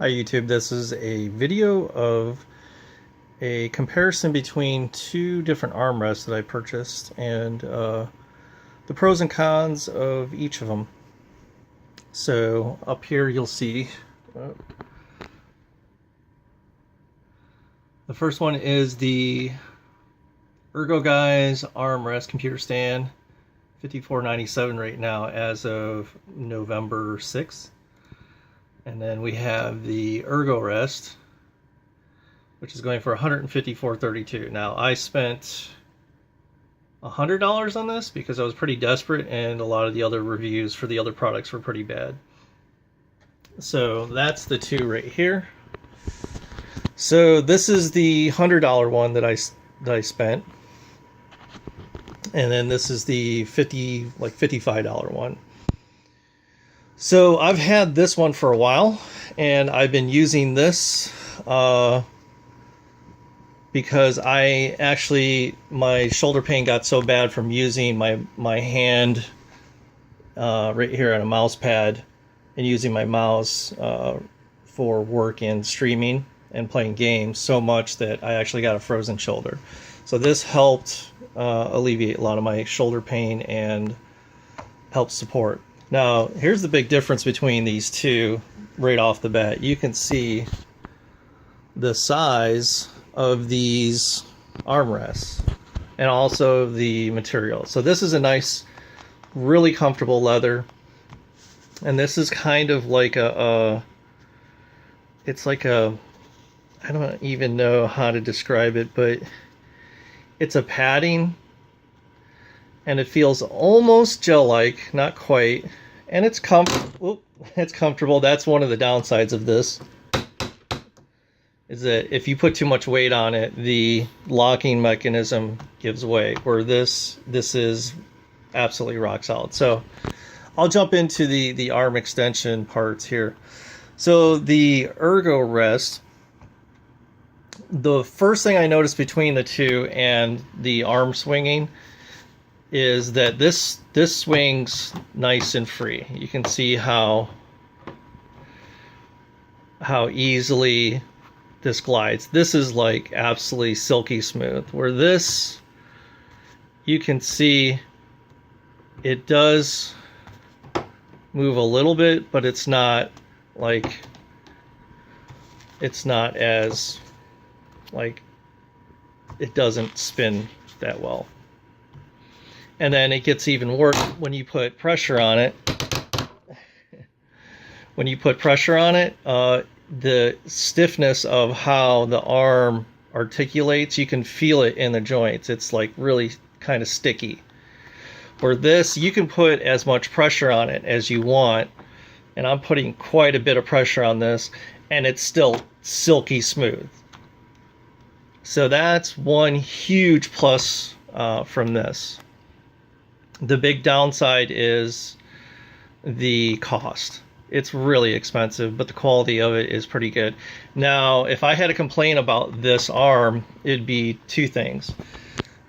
Hi YouTube, this is a video of a comparison between two different armrests that I purchased and the pros and cons of each of them. So up here you'll see the first one is the Ergoguys Arm-Stand Computer Stand, $54.97 right now as of November 6th. And then we have the ErgoRest, which is going for $154.32. Now I spent $100 on this because I was pretty desperate, and a lot of the other reviews for the other products were pretty bad. So that's the two right here. So this is the $100 one that I spent, and then this is the $55 one. So I've had this one for a while, and I've been using this because my shoulder pain got so bad from using my hand right here on a mouse pad and using my mouse for work and streaming and playing games so much that I actually got a frozen shoulder. So this helped alleviate a lot of my shoulder pain and help support. Now, here's the big difference between these two right off the bat. You can see the size of these armrests and also the material. So this is a nice, really comfortable leather. And this is kind of like it's like a, I don't even know how to describe it, but it's a padding. And it feels almost gel-like, not quite, and it's comfortable. That's one of the downsides of this, is that if you put too much weight on it, the locking mechanism gives way. Where this is absolutely rock solid. So I'll jump into the arm extension parts here. So the ErgoRest, the first thing I noticed between the two and the arm swinging is that this swings nice and free. You can see how easily this glides. This is like absolutely silky smooth. Where this, you can see it does move a little bit, but it's not as it doesn't spin that well. And then it gets even worse when you put pressure on it. When you put pressure on it, the stiffness of how the arm articulates, you can feel it in the joints. It's like really kind of sticky. Where this, you can put as much pressure on it as you want. And I'm putting quite a bit of pressure on this, and it's still silky smooth. So that's one huge plus from this. The big downside is the cost. It's really expensive, but the quality of it is pretty good. Now, if I had to complain about this arm, it'd be two things.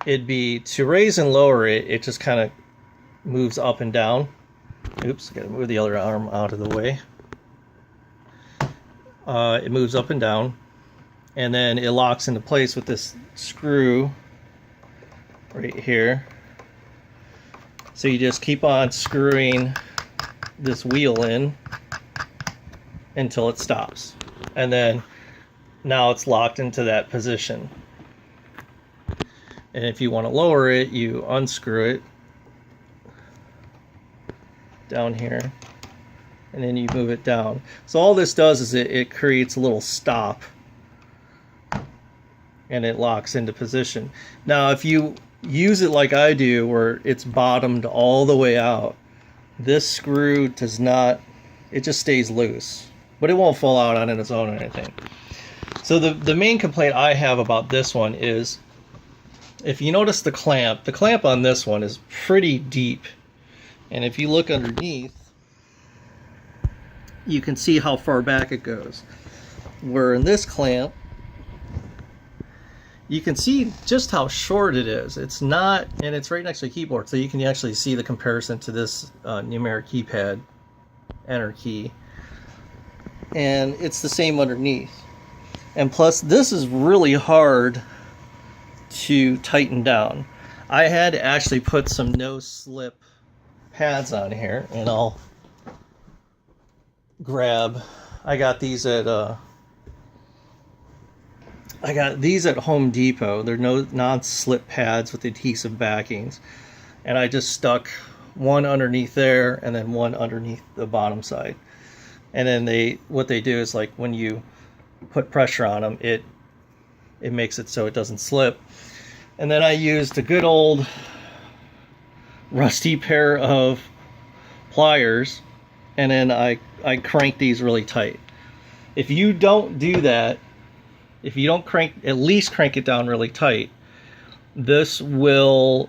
It'd be to raise and lower it, it just kind of moves up and down. Oops, gotta move the other arm out of the way. It moves up and down, and then it locks into place with this screw right here. So you just keep on screwing this wheel in until it stops. And then now it's locked into that position. And if you want to lower it, you unscrew it down here, and then you move it down. So all this does is it creates a little stop, and it locks into position. Now if you use it like I do, where it's bottomed all the way out, this screw does not, it just stays loose, but it won't fall out on its own or anything. So the main complaint I have about this one is, if you notice the clamp on this one is pretty deep, and if you look underneath, you can see how far back it goes. Where in this clamp, you can see just how short it is. It's not, and it's right next to the keyboard, so you can actually see the comparison to this numeric keypad, enter key. and it's the same underneath. And plus, this is really hard to tighten down. I had to actually put some no-slip pads on here, and I'll grab. I got these at Home Depot. They're no non-slip pads with adhesive backings, and I just stuck one underneath there and then one underneath the bottom side. And then what they do is, like, when you put pressure on them, it makes it so it doesn't slip. And then I used a good old rusty pair of pliers, and then I crank these really tight. If you don't do that, if you don't at least crank it down really tight, this will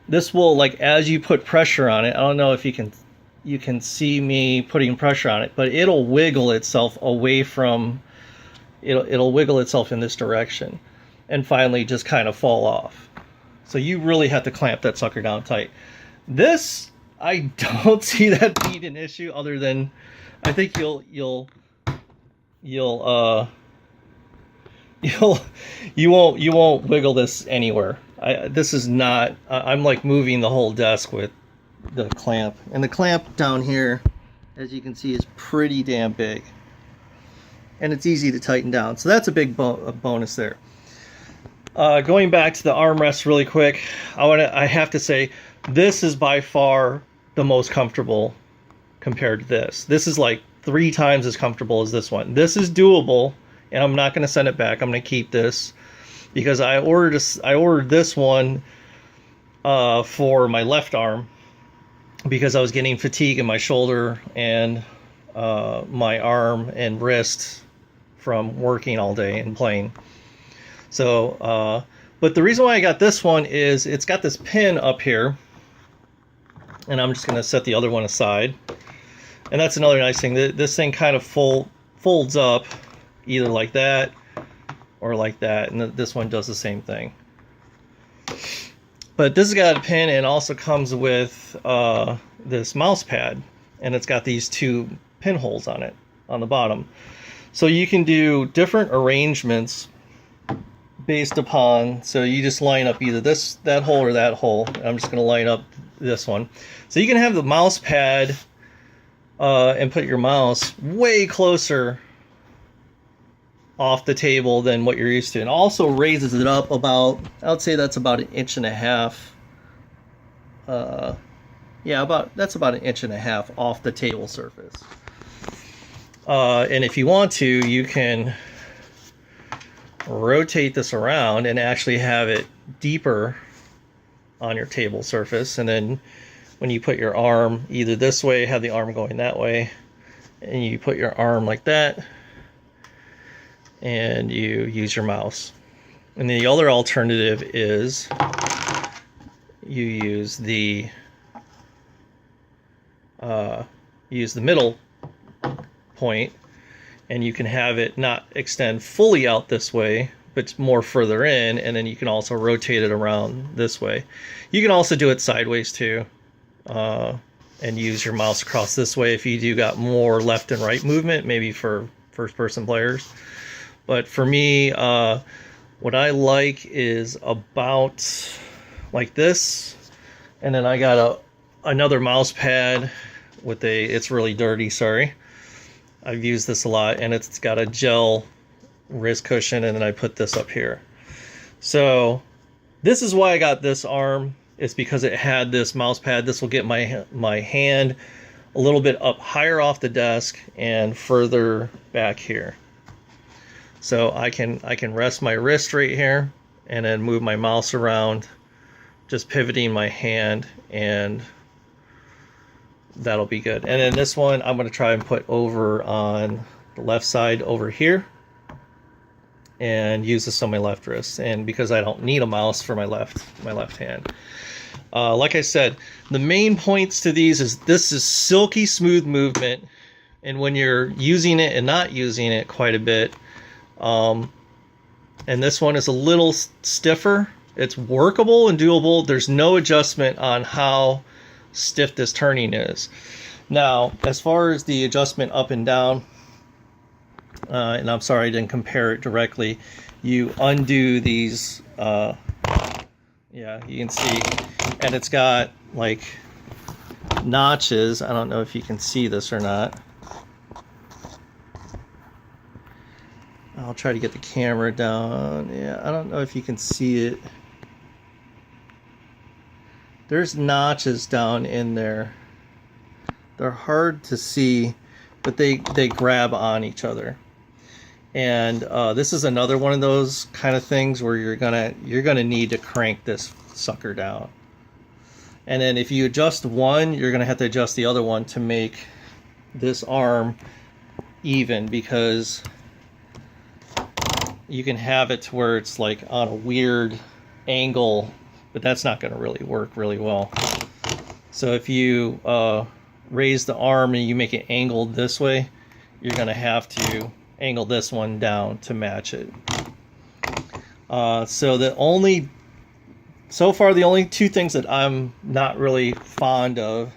like, as you put pressure on it, I don't know if you can see me putting pressure on it, but it'll wiggle itself away from, it'll wiggle itself in this direction and finally just kind of fall off. So you really have to clamp that sucker down tight. This, I don't see that being an issue, other than I think you won't wiggle this anywhere. This is not, I'm like moving the whole desk with the clamp, and the clamp down here, as you can see, is pretty damn big, and it's easy to tighten down. So that's a big bonus there. Going back to the armrest really quick, I have to say, this is by far the most comfortable compared to this. This is like 3 times as comfortable as this one. This is doable, and I'm not going to send it back. I'm going to keep this because I ordered this one for my left arm because I was getting fatigue in my shoulder and my arm and wrist from working all day and playing. So, but the reason why I got this one is it's got this pin up here, and I'm just going to set the other one aside. And that's another nice thing. This thing kind of folds up either like that or like that, and this one does the same thing. But this has got a pin, and also comes with this mouse pad, and it's got these 2 pinholes on it on the bottom. So you can do different arrangements based upon, so you just line up either that hole or that hole. I'm just going to line up this one. So you can have the mouse pad and put your mouse way closer off the table than what you're used to, and also raises it up about, I would say that's about 1.5 inches. That's about 1.5 inches off the table surface. And if you want to, you can rotate this around and actually have it deeper on your table surface, and then when you put your arm either this way, have the arm going that way, and you put your arm like that, and you use your mouse. And the other alternative is you use the middle point, and you can have it not extend fully out this way, but more further in, and then you can also rotate it around this way. You can also do it sideways too, and use your mouse across this way if you do got more left and right movement, maybe for first-person players. But for me, what I like is about like this, and then I got another mouse pad with it's really dirty, sorry. I've used this a lot, and it's got a gel wrist cushion, and then I put this up here. So this is why I got this arm. It's because it had this mouse pad. This will get my hand a little bit up higher off the desk and further back here. So I can rest my wrist right here and then move my mouse around, just pivoting my hand, and that'll be good. And then this one I'm going to try and put over on the left side over here and use this on my left wrist, and because I don't need a mouse for my left hand. Like I said, the main points to these is this is silky smooth movement, and when you're using it and not using it quite a bit, and this one is a little stiffer. It's workable and doable. There's no adjustment on how stiff this turning is. Now, as far as the adjustment up and down, and I'm sorry I didn't compare it directly, you undo these, yeah, you can see, and it's got like notches. I don't know if you can see this or not. I'll try to get the camera down. Yeah, I don't know if you can see it. There's notches down in there. They're hard to see, but they grab on each other. And this is another one of those kind of things where you're gonna need to crank this sucker down. And then if you adjust one, you're gonna have to adjust the other one to make this arm even, because you can have it to where it's like on a weird angle, but that's not going to really work really well. So if you raise the arm and you make it angled this way, you're going to have to angle this one down to match it. So far the only two things that I'm not really fond of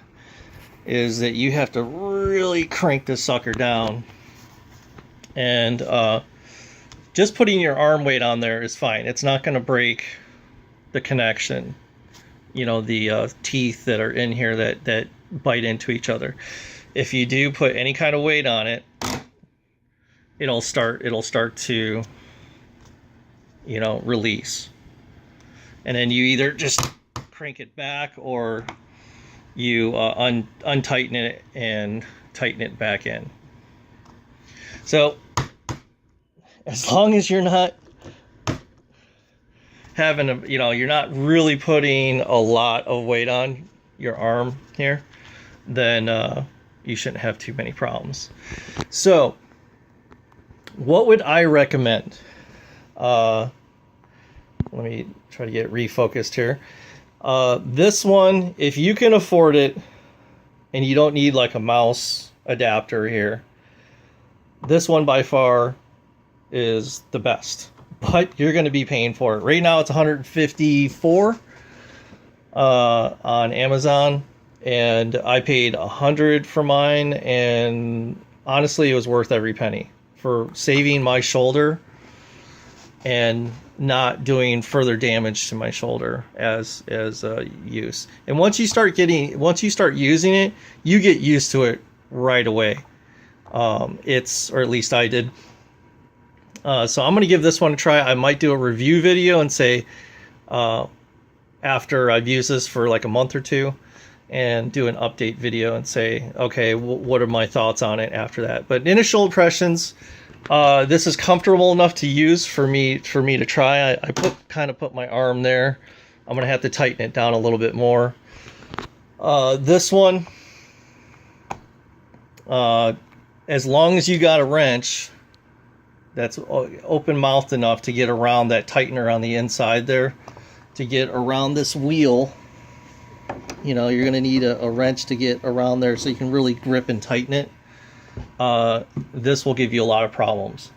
is that you have to really crank this sucker down, and just putting your arm weight on there is fine. It's not going to break the connection, you know, the teeth that are in here that bite into each other. If you do put any kind of weight on it, it'll start to, you know, release. And then you either just crank it back, or you untighten it and tighten it back in. So as long as you're not having a, you know, you're not really putting a lot of weight on your arm here, then you shouldn't have too many problems. So what would I recommend? Let me try to get refocused here. This one, if you can afford it and you don't need like a mouse adapter here, this one by far is the best, but you're going to be paying for it. Right now it's $154 on Amazon, and I paid $100 for mine, and honestly it was worth every penny for saving my shoulder and not doing further damage to my shoulder as use. And once you start using it, you get used to it right away. Or at least I did. So I'm going to give this one a try. I might do a review video and say, after I've used this for like a month or two, and do an update video and say, okay, what are my thoughts on it after that? But initial impressions, this is comfortable enough to use for me to try. I kind of put my arm there. I'm going to have to tighten it down a little bit more. This one, as long as you got a wrench that's open-mouthed enough to get around that tightener on the inside there, to get around this wheel, you know, you're going to need a wrench to get around there so you can really grip and tighten it. This will give you a lot of problems.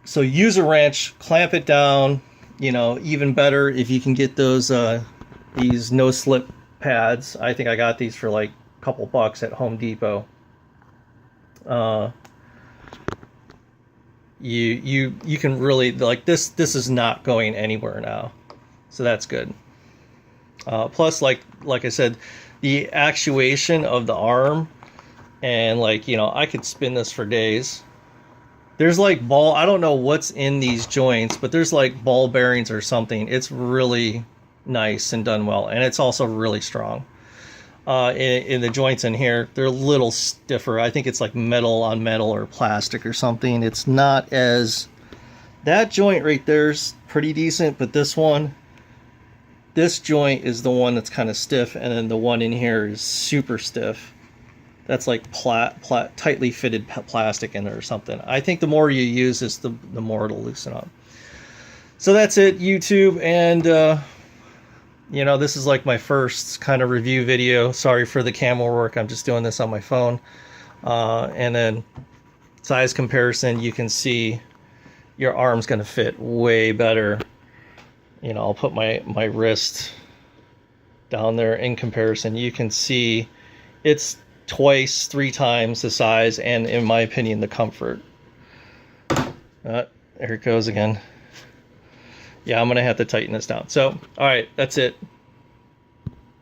So use a wrench, clamp it down. You know, even better if you can get those these no-slip pads. I think I got these for like a couple bucks at Home Depot. You can really, like, this is not going anywhere now, so that's good. Plus, like I said, the actuation of the arm, and like, you know, I could spin this for days. There's like I don't know what's in these joints, but there's like ball bearings or something. It's really nice and done well, and it's also really strong. In the joints in here, they're a little stiffer. I think it's like metal on metal or plastic or something. It's not as, that joint right there's pretty decent, but this joint is the one that's kind of stiff, and then the one in here is super stiff. That's like tightly fitted plastic in there or something. I think the more you use this, the more it'll loosen up. So that's it, YouTube, and you know, this is like my first kind of review video. Sorry for the camera work. I'm just doing this on my phone. And then size comparison, you can see your arm's going to fit way better. You know, I'll put my wrist down there in comparison. You can see it's twice, 3 times the size, and in my opinion, the comfort. There it goes again. Yeah, I'm gonna have to tighten this down. So, all right, that's it.